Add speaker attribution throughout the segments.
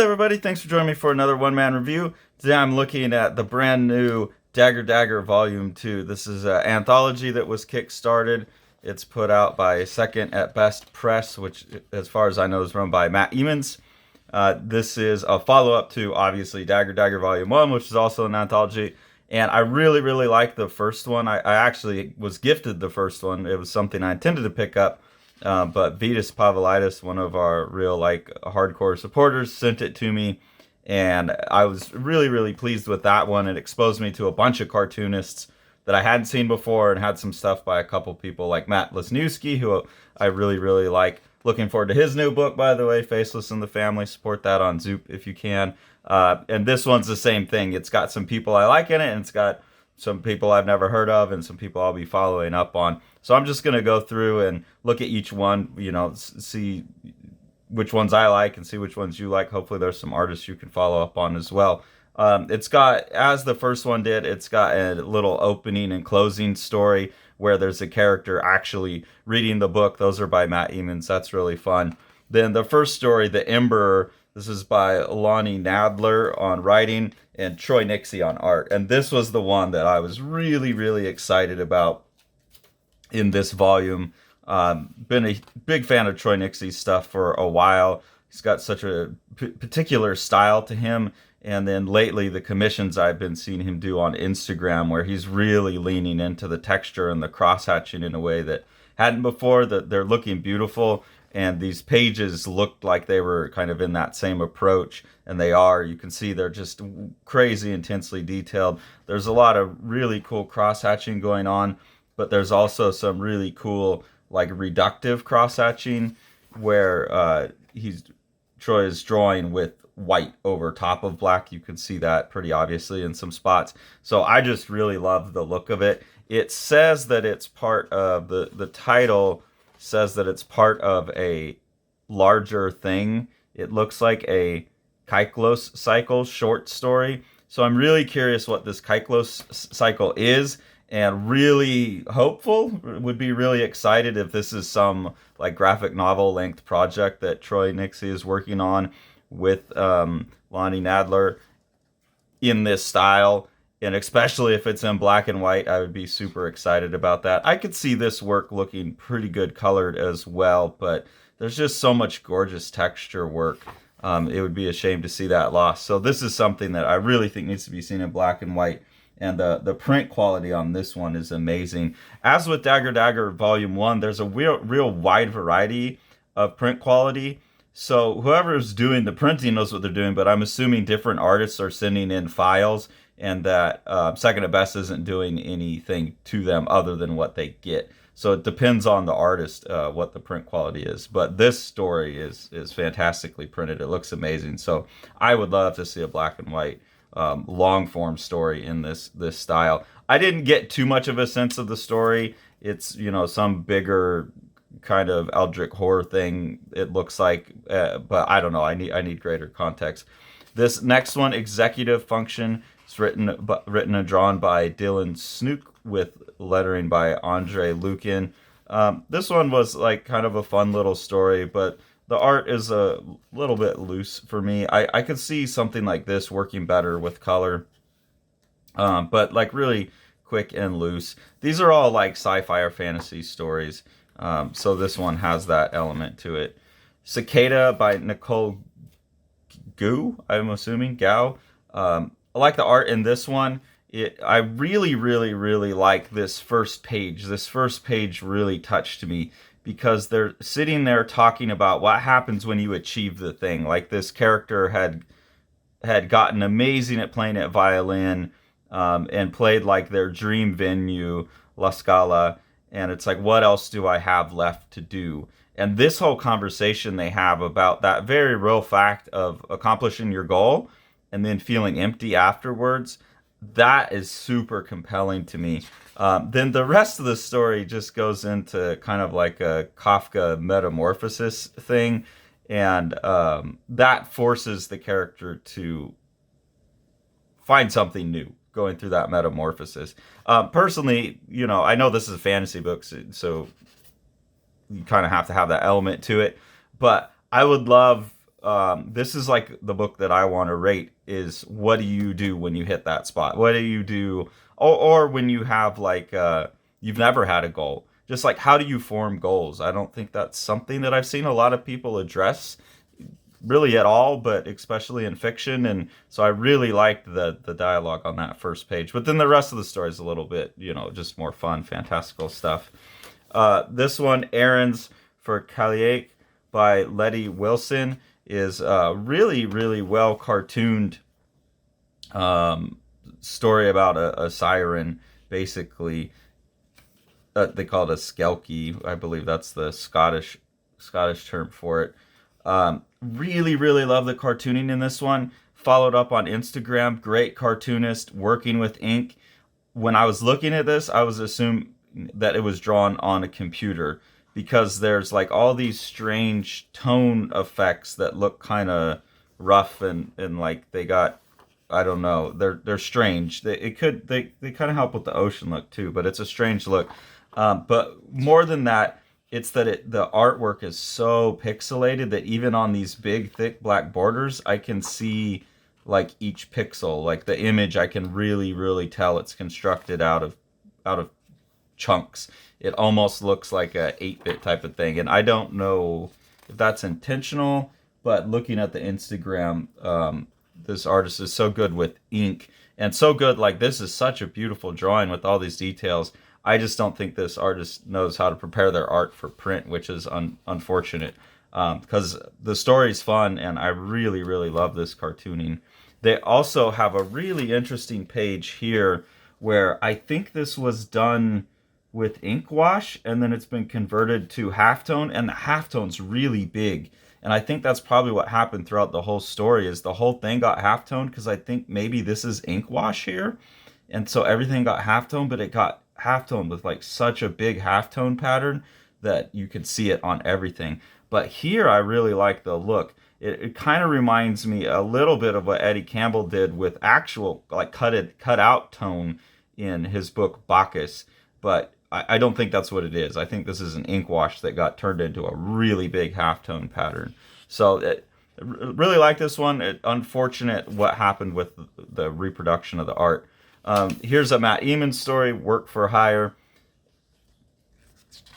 Speaker 1: there, everybody. Thanks for joining me for another one-man review. Today I'm looking at the brand new Dagger Dagger Volume 2. This is an anthology that was kick-started. It's put out by Second at Best Press, which, as far as I know, is run by Matt Eamons. This is a follow-up to, obviously, Dagger Dagger Volume 1, which is also an anthology. And I really, really like the first one. I actually was gifted the first one. It was something I intended to pick up. But Vitas Pavlidis, one of our real hardcore supporters, sent it to me, and I was really, really pleased with that one. It exposed me to a bunch of cartoonists that I hadn't seen before, and had some stuff by a couple people like Matt Lesniewski, who I really, really like. Looking forward to his new book, by the way, Faceless in the Family. Support that on Zoop if you can. And this one's the same thing. It's got some people I like in it, and it's got some people I've never heard of, and some people I'll be following up on. So I'm just going to go through and look at each one, see which ones I like and see which ones you like. Hopefully there's some artists you can follow up on as well. It's got, as the first one did, it's got a little opening and closing story where there's a character actually reading the book. Those are by Matt Eamons. That's really fun. Then the first story, The Ember, this is by Lonnie Nadler on writing and Troy Nixie on art. And this was the one that I was really, really excited about in this volume. Been a big fan of Troy Nixie's stuff for a while. He's got such a particular style to him. And then lately, the commissions I've been seeing him do on Instagram, where he's really leaning into the texture and the cross-hatching in a way that hadn't before. That they're looking beautiful. And these pages looked like they were kind of in that same approach, and they are. You can see they're just crazy intensely detailed. There's a lot of really cool cross-hatching going on, but there's also some really cool, reductive cross-hatching where Troy is drawing with white over top of black. You can see that pretty obviously in some spots. So I just really love the look of it. It says that it's part of the title says that it's part of a larger thing. It looks like a Kyklos cycle short story. So I'm really curious what this Kyklos cycle is, and really hopeful, would be really excited if this is some graphic novel length project that Troy Nixie is working on with Lonnie Nadler in this style. And especially if it's in black and white, I would be super excited about that. I could see this work looking pretty good colored as well, but there's just so much gorgeous texture work. It would be a shame to see that lost. So this is something that I really think needs to be seen in black and white. And the print quality on this one is amazing. As with Dagger Dagger Volume 1, there's a real wide variety of print quality. So whoever's doing the printing knows what they're doing, but I'm assuming different artists are sending in files, and that Second at Best isn't doing anything to them other than what they get. So it depends on the artist what the print quality is. But this story is fantastically printed. It looks amazing. So I would love to see a black and white long form story in this style. I didn't get too much of a sense of the story. It's some bigger kind of eldritch horror thing, it looks like, but I don't know. I need greater context. This next one, Executive Function, it's written and drawn by Dylan Snook with lettering by Andre Lukin. This one was kind of a fun little story, but the art is a little bit loose for me. I could see something like this working better with color, but really quick and loose. These are all sci-fi or fantasy stories, so this one has that element to it. Cicada by Nicole Gou, I'm assuming, Gao. I like the art in this one. I really, really, really like this first page. This first page really touched me because they're sitting there talking about what happens when you achieve the thing. This character had gotten amazing at playing at violin, and played their dream venue, La Scala, and it's what else do I have left to do? And this whole conversation they have about that very real fact of accomplishing your goal and then feeling empty afterwards, that is super compelling to me. Then the rest of the story just goes into kind of a Kafka metamorphosis thing, and that forces the character to find something new going through that metamorphosis. Personally, I know this is a fantasy book, so you kind of have to have that element to it, but I would love this is like the book that I want to rate is what do you do when you hit that spot? What do you do, or when you have like you've never had a goal? Just like how do you form goals? I don't think that's something that I've seen a lot of people address really at all, but especially in fiction. And so I really liked the dialogue on that first page. But then the rest of the story is a little bit, just more fun, fantastical stuff. This one, Errands for Calier by Letty Wilson, is a really, really well cartooned story about a siren, basically. They call it a skelkie. I believe that's the Scottish term for it. Really, really love the cartooning in this one. Followed up on Instagram. Great cartoonist working with ink. When I was looking at this, I was assuming that it was drawn on a computer because there's like all these strange tone effects that look kind of rough and like they got, I don't know, they're strange. They kind of help with the ocean look too, but it's a strange look. But more than that, it's that the artwork is so pixelated that even on these big, thick black borders, I can see like each pixel, like the image. I can really, really tell it's constructed out of chunks. It almost looks like a 8-bit type of thing, and I don't know if that's intentional. But looking at the Instagram, this artist is so good with ink and so good. Like this is such a beautiful drawing with all these details. I just don't think this artist knows how to prepare their art for print, which is unfortunate because the story's fun and I really, really love this cartooning. They also have a really interesting page here where I think this was done with ink wash and then it's been converted to halftone, and the halftone's really big. And I think that's probably what happened throughout the whole story is the whole thing got halftone because I think maybe this is ink wash here. And so everything got halftone, but it got halftone with like such a big halftone pattern that you could see it on everything. But here I really like the look. It kind of reminds me a little bit of what Eddie Campbell did with actual like cut out tone in his book Bacchus. But I don't think that's what it is. I think this is an ink wash that got turned into a really big halftone pattern. So really like this one. Unfortunate what happened with the reproduction of the art. Here's a Matt Eamons story, Work for Hire.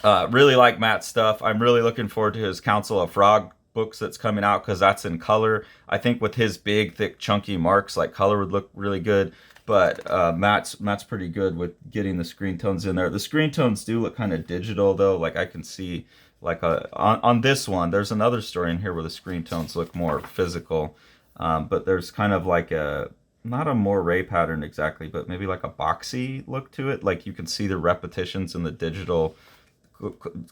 Speaker 1: Really like Matt's stuff. I'm really looking forward to his Council of Frog books that's coming out because that's in color. I think with his big, thick, chunky marks, like color would look really good. But Matt's pretty good with getting the screen tones in there. The screen tones do look kind of digital though. Like I can see like on this one, there's another story in here where the screen tones look more physical. But there's kind of like not a moire pattern exactly, but maybe like a boxy look to it. Like you can see the repetitions in the digital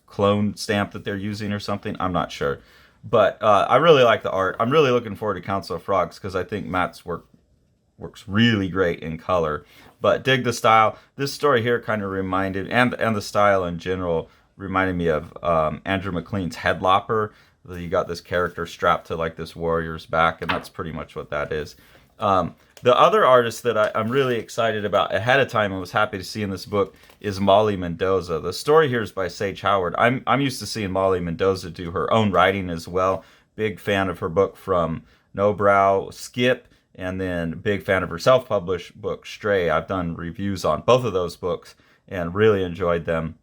Speaker 1: clone stamp that they're using or something. I'm not sure. But I really like the art. I'm really looking forward to Council of Frogs because I think Matt's works really great in color. But dig the style. This story here kind of reminded, and the style in general, reminded me of Andrew McLean's Headlopper. You got this character strapped to like this warrior's back, and that's pretty much what that is. The other artist that I'm really excited about ahead of time and was happy to see in this book is Molly Mendoza. The story here is by Sage Howard. I'm used to seeing Molly Mendoza do her own writing as well. Big fan of her book From No Brow, Skip, and then big fan of her self-published book Stray. I've done reviews on both of those books and really enjoyed them.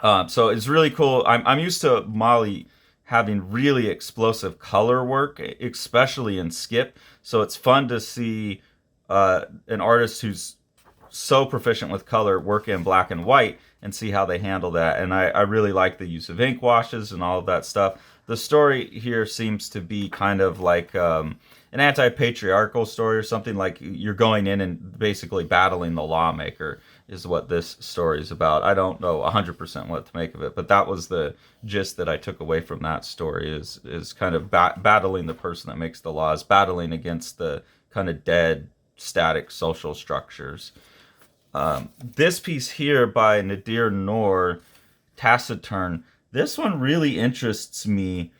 Speaker 1: So it's really cool. I'm used to Molly having really explosive color work, especially in Skip. So it's fun to see an artist who's so proficient with color work in black and white and see how they handle that. And I really like the use of ink washes and all of that stuff. The story here seems to be kind of like an anti-patriarchal story or something, like you're going in and basically battling the lawmaker is what this story is about. I don't know 100% what to make of it, but that was the gist that I took away from that story is kind of battling the person that makes the laws, battling against the kind of dead, static social structures. This piece here by Nadir Noor, Taciturn, this one really interests me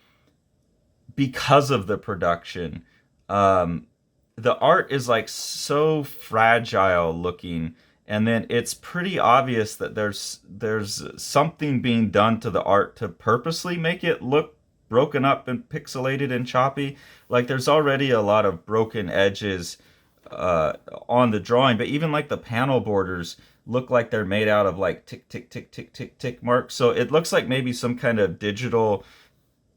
Speaker 1: because of the production. The art is like so fragile looking, and then it's pretty obvious that there's something being done to the art to purposely make it look broken up and pixelated and choppy. Like there's already a lot of broken edges on the drawing, but even like the panel borders look like they're made out of like tick tick tick tick tick tick marks. So it looks like maybe some kind of digital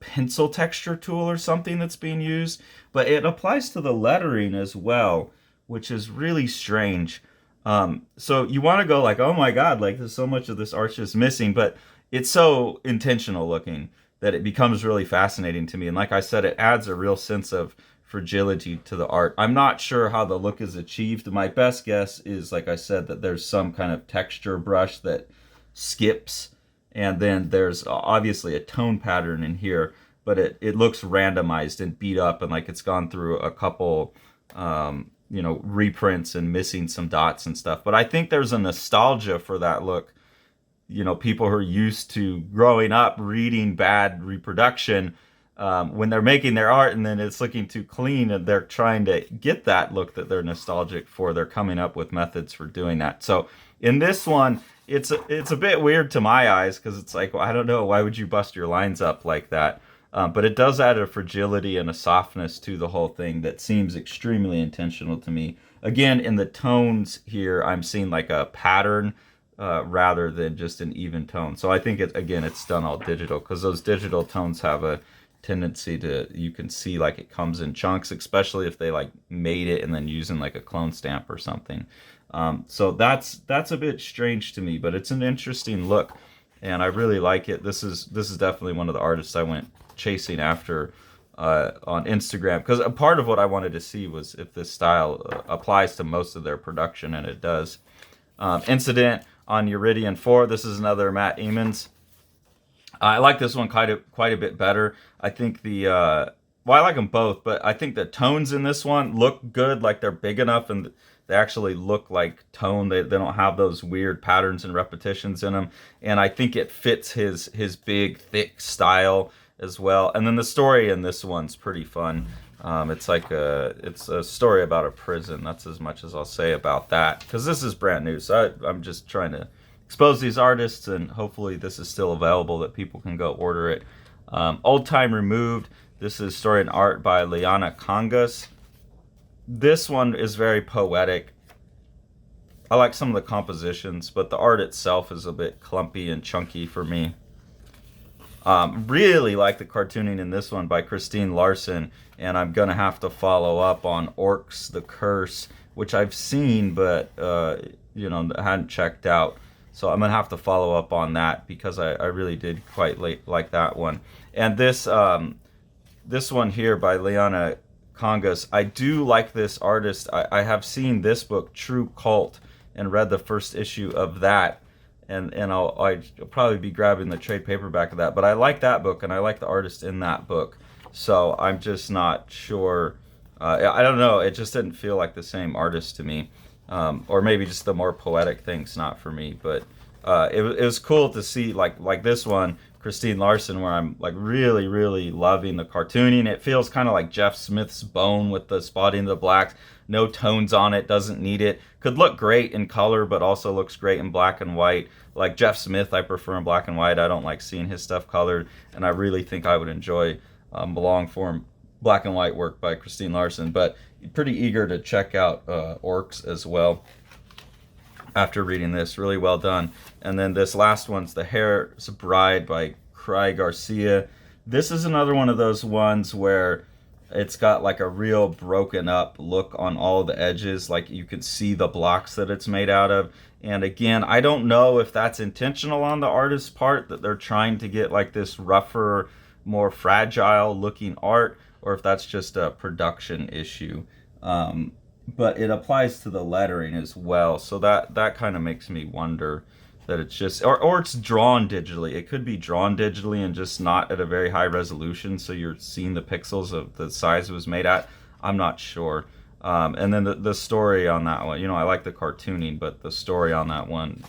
Speaker 1: pencil texture tool or something that's being used, but it applies to the lettering as well, which is really strange. So you want to go like, oh my god, like there's so much of this art's just missing, but it's so intentional looking that it becomes really fascinating to me. And like I said, it adds a real sense of fragility to the art. I'm not sure how the look is achieved. My best guess is, like I said, that there's some kind of texture brush that skips, and then there's obviously a tone pattern in here, but it looks randomized and beat up, and like it's gone through a couple reprints and missing some dots and stuff. But I think there's a nostalgia for that look. People who are used to growing up reading bad reproduction, when they're making their art and then it's looking too clean and they're trying to get that look that they're nostalgic for, they're coming up with methods for doing that. So in this one, it's a bit weird to my eyes, because it's like, well, I don't know, why would you bust your lines up like that? But it does add a fragility and a softness to the whole thing that seems extremely intentional to me. Again, in the tones here, I'm seeing like a pattern rather than just an even tone. So I think it's done all digital, because those digital tones have a tendency to, you can see like it comes in chunks, especially if they like made it and then using like a clone stamp or something. So that's a bit strange to me, but it's an interesting look, and I really like it. This is definitely one of the artists I went chasing after on Instagram, because a part of what I wanted to see was if this style applies to most of their production, and it does. Incident on Viridian 4. This is another Matt Eamons. I like this one quite a bit better. I think I like them both, but I think the tones in this one look good. Like they're big enough and they actually look like tone. They don't have those weird patterns and repetitions in them. And I think it fits his big, thick style as well. And then the story in this one's pretty fun. It's a story about a prison. That's as much as I'll say about that, because this is brand new. So I'm just trying to expose these artists, and hopefully this is still available that people can go order it. Old Time Removed. This is story and art by Liana Kangas. This one is very poetic. I like some of the compositions, but the art itself is a bit clumpy and chunky for me. Really like the cartooning in this one by Christine Larson, and I'm gonna have to follow up on Orcs the Curse, which I've seen but hadn't checked out. So I'm gonna have to follow up on that, because I really did quite like that one. And this one here by Liana Kangas, I do like this artist. I have seen this book, True Cult, and read the first issue of that. And I'll probably be grabbing the trade paperback of that. But I like that book, and I like the artist in that book. So I'm just not sure. I don't know. It just didn't feel like the same artist to me. Or maybe just the more poetic thing's not for me. But it was cool to see like this one, Christine Larson, where I'm like really, really loving the cartooning. It feels kind of like Jeff Smith's Bone with the spotting of the blacks. No tones on it, doesn't need it. Could look great in color, but also looks great in black and white. Like Jeff Smith, I prefer in black and white. I don't like seeing his stuff colored, and I really think I would enjoy long form black and white work by Christine Larson. But pretty eager to check out Orcs as well after reading this. Really well done. And then this last one's The Hare's Bride by Cry Garcia. This is another one of those ones where it's got like a real broken up look on all the edges. Like you can see the blocks that it's made out of. And again, I don't know if that's intentional on the artist's part, that they're trying to get like this rougher, more fragile looking art, or if that's just a production issue. But it applies to the lettering as well. So that kind of makes me wonder that it's just, or it's drawn digitally. It could be drawn digitally and just not at a very high resolution, so you're seeing the pixels of the size it was made at. I'm not sure. And then the story on that one, I like the cartooning, but the story on that one,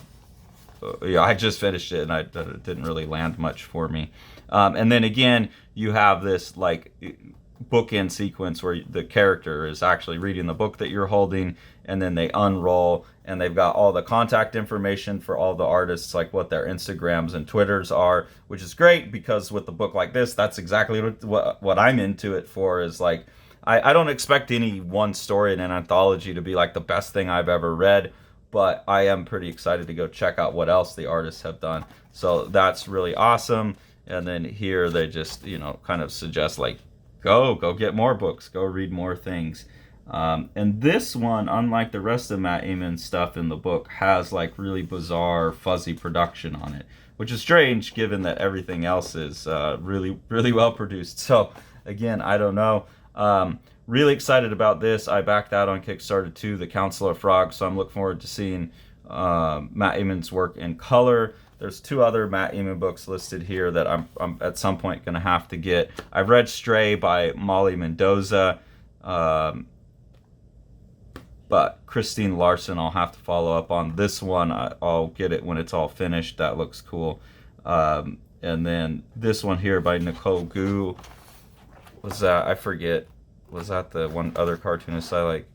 Speaker 1: I just finished it and it didn't really land much for me. And then again, you have this like bookend sequence where the character is actually reading the book that you're holding, and then they unroll, and they've got all the contact information for all the artists, like what their Instagrams and Twitters are, which is great because with a book like this, that's exactly what I'm into it for. Is like, I don't expect any one story in an anthology to be like the best thing I've ever read, but I am pretty excited to go check out what else the artists have done. So that's really awesome. And then here they just, kind of suggest like, go get more books, go read more things. And this one, unlike the rest of Matt Eamons stuff in the book, has like really bizarre fuzzy production on it, which is strange given that everything else is really, really well produced. So again, I don't know. Really excited about this. I backed out on Kickstarter too, The Council of Frogs, so I'm looking forward to seeing Matt Eamons' work in color. There's 2 other Matt Eamon books listed here that I'm at some point going to have to get. I've read Stray by Molly Mendoza, but Christine Larson I'll have to follow up on. This one I'll get it when it's all finished. That looks cool. And then this one here by Nicole Gu. Was that, I forget, was that the one other cartoonist I like?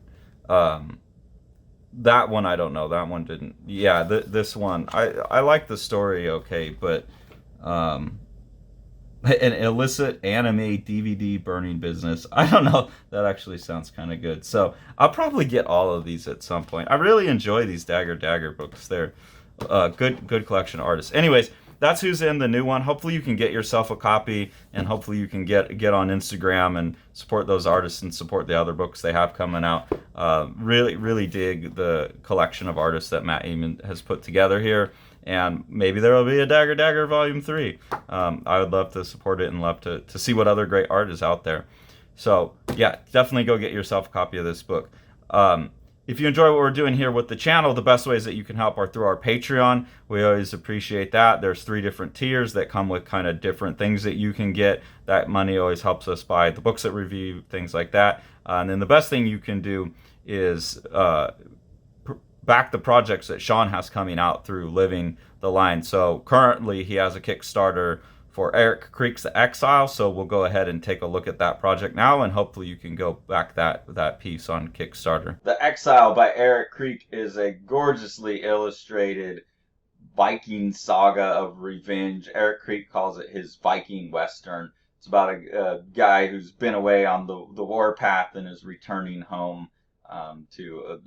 Speaker 1: That one I don't know. That one didn't. Yeah, this one I like the story okay, but an illicit anime DVD burning business. I don't know. That actually sounds kind of good. So I'll probably get all of these at some point. I really enjoy these Dagger Dagger books. They're good collection of artists. Anyways, that's who's in the new one. Hopefully you can get yourself a copy, and hopefully you can get on Instagram and support those artists and support the other books they have coming out. Really, really dig the collection of artists that Matt Eamon has put together here, and maybe there will be a Dagger Dagger Volume 3. I would love to support it and love to see what other great art is out there. So yeah, definitely go get yourself a copy of this book. If you enjoy what we're doing here with the channel, the best ways that you can help are through our Patreon. We always appreciate that. There's 3 different tiers that come with kind of different things that you can get. That money always helps us buy the books that review, things like that. And then the best thing you can do is back the projects that Sean has coming out through Living the Line. So currently he has a Kickstarter for Eric Creek's The Exile, so we'll go ahead and take a look at that project now, and hopefully you can go back that piece on Kickstarter. The Exile by Eric Creek is a gorgeously illustrated Viking saga of revenge. Eric Creek calls it his Viking Western. It's about a guy who's been away on the warpath and is returning home to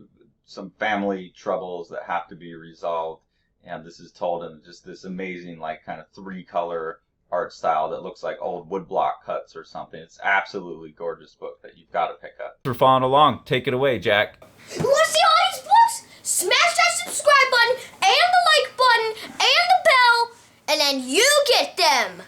Speaker 1: some family troubles that have to be resolved. And this is told in just this amazing, like, kind of 3-color art style that looks like old woodblock cuts or something. It's absolutely gorgeous book that you've got to pick up. For following along, take it away, Jack.
Speaker 2: You want to see all these books? Smash that subscribe button and the like button and the bell, and then you get them.